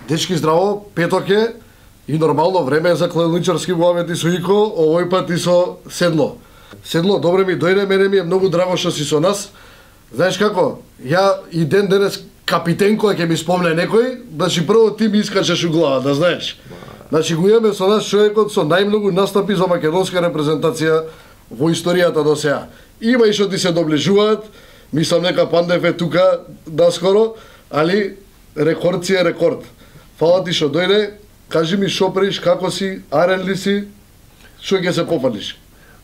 Дечки здраво, петок е и нормално време е за клелничарски муабети со Ико, овој пат и со Седло. Седло, добре ми дојде, мене ми е многу драго што си со нас. Знаеш како, ја и ден денес капитен кој ќе ми спомне некој, значи прво ти ми искачеш у глава, да знаеш. Значи го имаме со нас човекот со најмногу настапи за македонска репрезентација во историјата до сега. Има и што ти се доближуваат, мислам нека Пандев е тука наскоро, али рекорд си е рекорд. Фала ти што дојде, кажи ми што правиш, како си, арен ли си, што ќе се попадиш?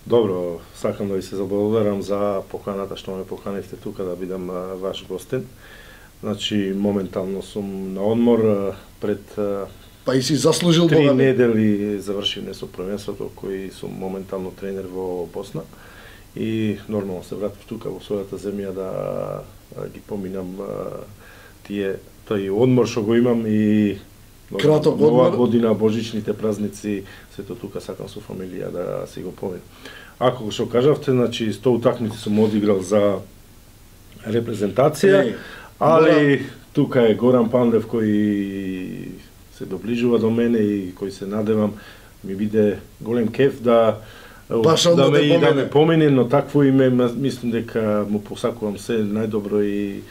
Добро, сакам да ви се заблагодарам за поканата што ме поканивте тука да бидам ваш гостин. Значи, моментално сум на одмор пред Па и си заслужил 3 недели завршивме со првенството, кој сум моментално тренер во Босна. И нормално се вратив тука во својата земја да ги поминам тој одмор што го имам и краток нова одмор. година, божичните празници, сето тука сакам со фамилија да си го поминам. Ако што кажавте, значи 100 утакмици сум одиграл за репрезентација, али тука е Горан Пандев кој се доближува до мене и кој се надевам ми биде голем кеф да ме помине, но такво име мислам дека му посакувам се најдобро и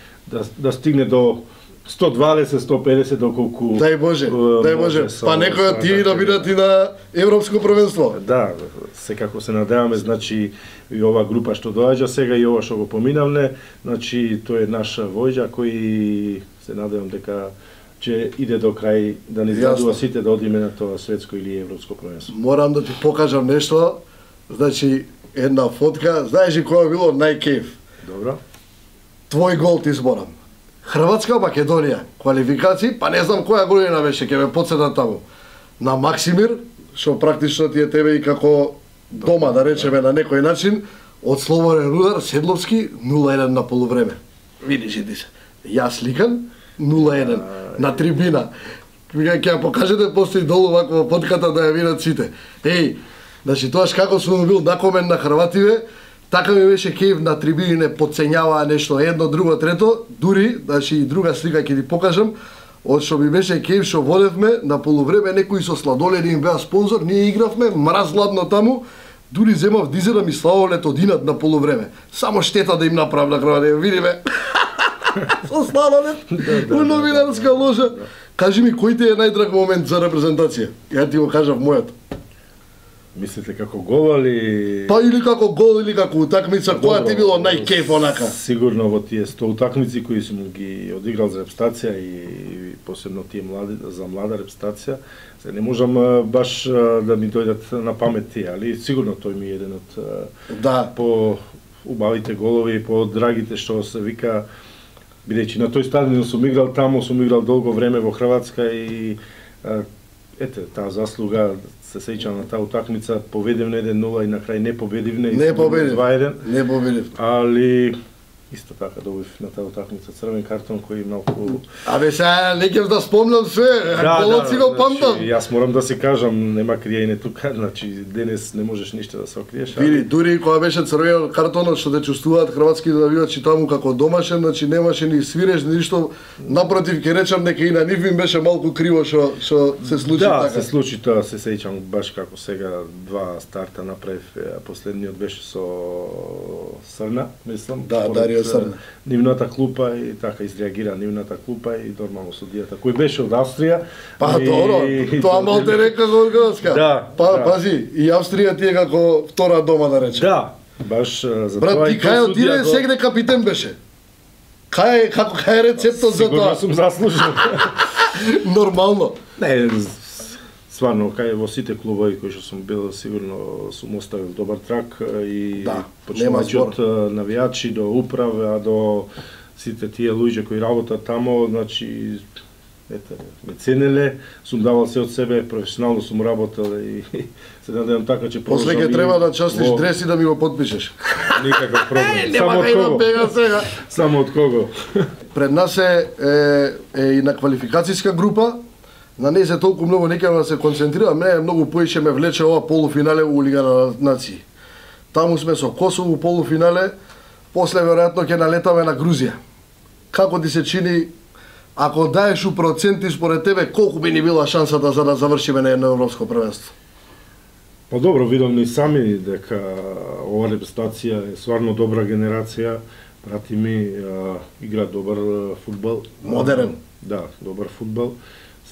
да стигне до 120, 150 доколку Дај Боже, дај Боже. Па некој од тие да бидат и на европско првенство. Да, секако се надеваме, значи и ова група што доаѓа сега и ова што го поминавме, значи тој е наш војđа кој се надевам дека ќе иде до крај, да не изградува сите да одиме на тоа светско или европско првенство. Морам да ти покажам нешто, значи една фотка, знаеш ли која било најкеф? Добро. Твој гол ти зборам. Хрватска, Македонија, квалификации, па не знам која година беше, ќе ме подсетат таму. На Максимир, што практично ти е тебе и како дома, да речеме на некој начин, од слободен удар, Седловски, 0-1 на полувреме. Видиш и ти се. Јас сликан, 0-1 на трибина. Ќе ја покажете после долу вако во подката да ја видат сите. Еј, значи тоаш како сум бил накомен на хрвативе, така ми беше кејв на трибине, подценјаваа нешто едно, друго, трето, дури, значи и друга слика ќе ти покажам, од што ми беше кејв што водевме на полувреме, некои со сладоледи им беа спонзор, ние игравме, мраз ладно таму, дури земав дизе да ми славолет одинат на полувреме. Само штета да им направам на Хрватија, видиме. Со сладолет, у новинарска ложа. Кажи ми, кој ти е најдраг момент за репрезентација? Ја ти го кажав мојот. Мислите како гол или... Па или како гол, или како утакмица, која ти било најкеф онака? Сигурно во тие 100 утакмици кои сум ги одиграл за репстација и посебно тие за млада репстација, се не можам баш да ми дојдат на памет тие, али сигурно тој ми е еден од по убавите голови и по драгите што се вика, бидејќи на тој стадион сум играл таму, сум играл долго време во Хрватска и ете, таа заслуга се сеќам на таа утакмица, победивме 1-0 и на крај не победивме. Не победив. 2-1. Не победив. Али исто така добив на таа утакмица црвен картон кој малку... Абе сега не ќе да спомнам све, голот си го памтам. Значи, јас морам да си кажам, нема криење тука, значи денес не можеш ништо да се окриеш. Види, дури кога беше црвен картонот што те чувствуваат хрватски навивачи таму како домашен, значи немаше ни свиреш ни ништо, напротив ќе речам дека и на нив им беше малку криво што се случи така. Да, се случи тоа, се сеќам баш како сега 2 старта направив, последниот беше со Срна, мислам. Да, Дарио Срна. Нивната клупа и така изреагира нивната клупа и нормално судијата кој беше од Австрија. Па добро, тоа малте река го Гаска. Да. Па пази, и Австрија ти е како втора дома да речем. Да, баш за брат, тоа и кај отиде сегде капитен беше. Кај е рецептот за тоа? Сигурно сум заслужил. Нормално. Не, стварно, кај во сите клубови кои што сум бил, сигурно сум оставил добар трак и почнувајќи од навијачи до управа, до сите тие луѓе кои работат тамо, значи, ете, ме ценеле, сум давал се од себе, професионално сум работел и се надевам така че после ќе треба да частиш дрес и да ми го подпишеш. Никаков проблем. Само од кого? Само од кого? Пред нас е и на квалификацијска група. На неј се толку многу не ќе да се концентрира, мене многу поише ме влече ова полуфинале у Лига на нации. Таму сме со Косово у полуфинале, после веројатно ќе налетаме на Грузија. Како ти се чини Ако даеш у проценти според тебе, колку би ни била шансата за да завршиме на едно европско првенство? Па добро, видовме и сами дека ова репрезентација е стварно добра генерација, брати ми игра добар фудбал. Модерен. Да, добар фудбал.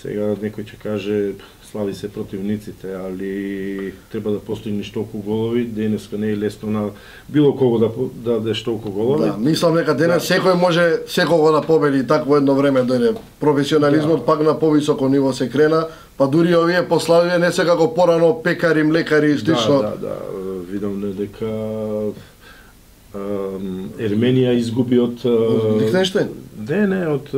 Сега некој ќе каже слави се противниците, али треба да постигнеш толку голови, денеска не е лесно на било кого да дадеш толку голови. Да, мислам дека денес секој може секого да победи, такво едно време дојде. Професионализмот пак на повисоко ниво се крена, па дури овие пославија не се како порано пекари, млекари и слично. Да, видам дека Ерменија изгуби од Лихтенштейн? Не, од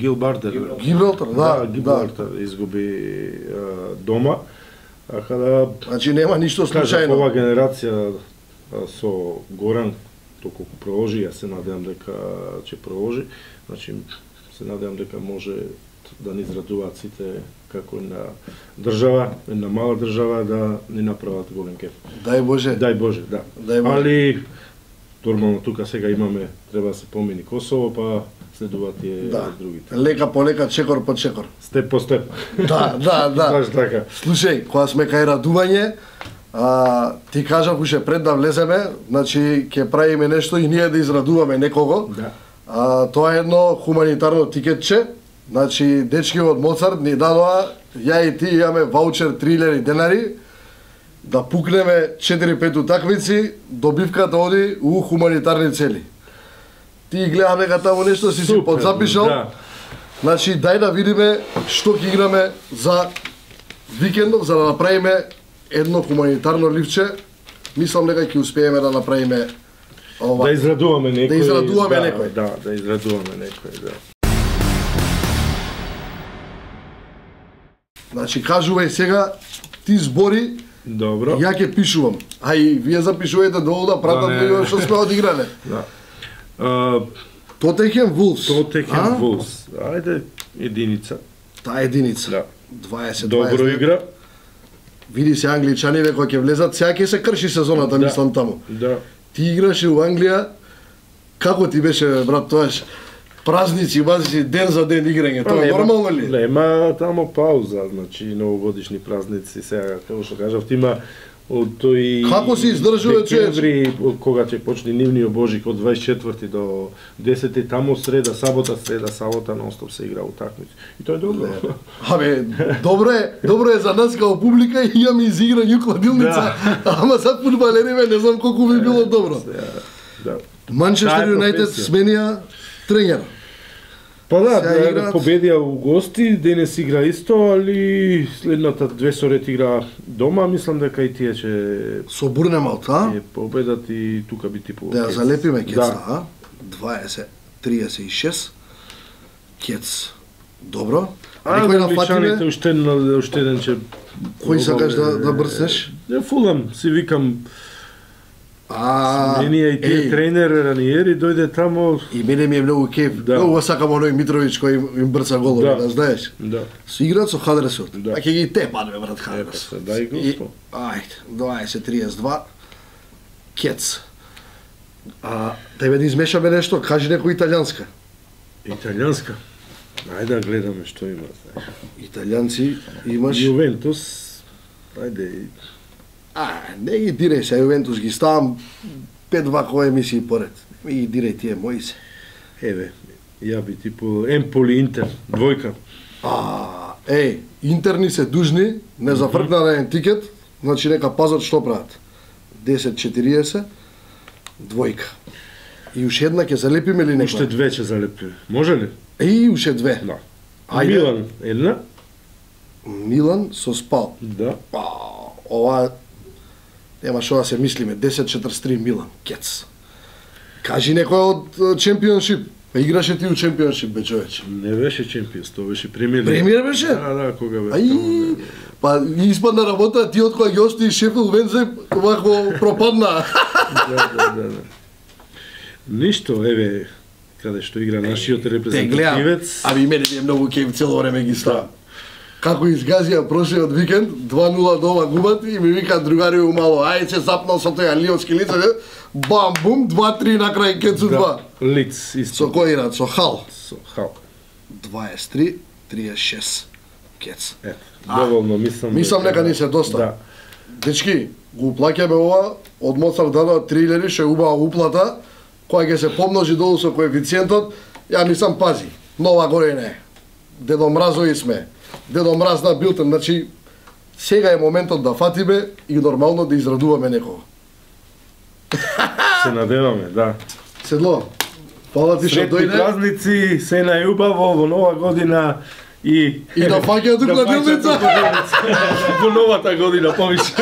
Гилбартер. Гибралтар, да. Гибралтар изгуби дома. Така да, Значи нема ништо случајно. Ова генерација со Горан толку проложи, јас се надевам дека ќе проложи. Значи се надевам дека може да ни израдуваат сите како на држава, една мала држава да ни направат голем кеф. Дај Боже. Дај Боже, да. Дај Боже. Али нормално тука сега имаме, треба да се помени Косово, па следуваат и другите. Лека по лека, чекор по чекор. Степ по степ. Да. Баш така. Слушај, кога сме кај радување, ти кажав уште пред да влеземе, значи ќе правиме нешто и ние да израдуваме некого. Да. Тоа е едно хуманитарно тикетче. Значи, дечки од Моцарт ни дадоа, ја и ти имаме ваучер 3000 денари, да пукнеме 4-5 утакмици, добивката оди у хуманитарни цели. Ти гледам дека таму нешто си подзапишал. Да. Значи, дај да видиме што ќе играме за викендов, за да направиме едно хуманитарно ливче. Мислам дека ќе успееме да направиме ова. Да израдуваме некој. Да израдуваме некој. Да израдуваме некој, да. Значи, кажувај сега, ти збори, Добро. ја ќе пишувам. А и вие запишувајте долу да пратат луѓе што сме одиграле. Да. Тотехем Вулфс. Тотехем Вулфс. Ајде, единица. Таа единица. Да. 20. Добро игра. Види се англичаниве кои ќе влезат, сега ќе се крши сезоната, мислам таму. Да. Ти играше у Англија, како ти беше, брат, тоаш? Празници, базици, ден за ден играње, тоа е нормално ли? Нема тамо пауза, значи новогодишни празници, сега како што кажав, ти има од тој Како се издржува декември, кога ќе почне нивниот Божик од 24 до 10 тамо среда, сабота нонстоп се игра утакмици. И тоа е добро. Абе, добро е за нас као публика и имаме изиграње кладилница, ама за фудбалериве не знам колку би било добро. Да. Манчестер Юнайтед сменија тренер. Па да, победија у гости, денес игра исто, али следната две сорет игра дома, мислам дека и тие ќе Со Бурнемаут, ќе победат и тука би типува. Да, залепиме Кеца, 20-36. Кец. Добро. Некој на фатиме? Уште еден ќе... Кој сакаш да брснеш? Фулам, си викам... Менија и тие тренер Раниери дојде тамо. И мене ми е многу кеф. Многу сакам оној Митровиќ кој им брца голови, да знаеш. Да. Со играат со Хадресот. А ќе ги тепаме брат Хадрес. Дај го. Ајде, 20-32. Кец. Тебе да измешаме нешто, кажи некој италијанска. Италијанска. Ајде да гледаме што има. Италијанци имаш. Јувентус. Ајде. Не ги дирај се, Јувентус ги ставам 5-2 емисии поред. Не ги дирај тие мои се. Еве, ја би типу Емполи Интер, двојка. Интерни се дужни, не зафркна на еден тикет, значи нека пазат што прават. 10-40, двојка. И уште една ќе залепиме или некоја? Уште две ќе залепиме. Може ли? Уште две. Да. Милан, една. Милан со Спал. Да. Ова нема што да се мислиме, 10-43 Милан, кец. Кажи некој од Чемпионшип. Играше ти у Чемпионшип, бе човече. Не беше Чемпионс, тоа беше Премиер. Премиер беше? Да, кога беше. Па испадна работа, ти од кога ги остави Шефилд Вензе, вако пропадна. Да. Ништо, еве, каде што игра нашиот репрезентативец. Аби мене ми е многу кеф, цело време ги ставам. Како изгазија прошлиот викенд, 2-0 дома губат и ми викаат другари умало, ај се запнал со тој лионски лице, бам бум, 2-3 на крај кецу 2. Лиц исто. Со кој играат? Со Хал. Со Хал. 23, 36. Кец. Доволно, мислам. Мислам нека ни се доста. Да. Дечки, го плаќаме ова, од Моцарт дадоа 3000, што е убава уплата, која ќе се помножи долу со коефициентот, ја мислам, пази, нова година е. Дедо Мразови сме. Дедо Мраз на Билтен, значи, сега е моментот да фатиме и нормално да израдуваме некого. Се надеваме, да. Седло, фала ти што Сретни дојде. празници, се најубаво во нова година и Да фаќаат у кладилница. во новата година повише.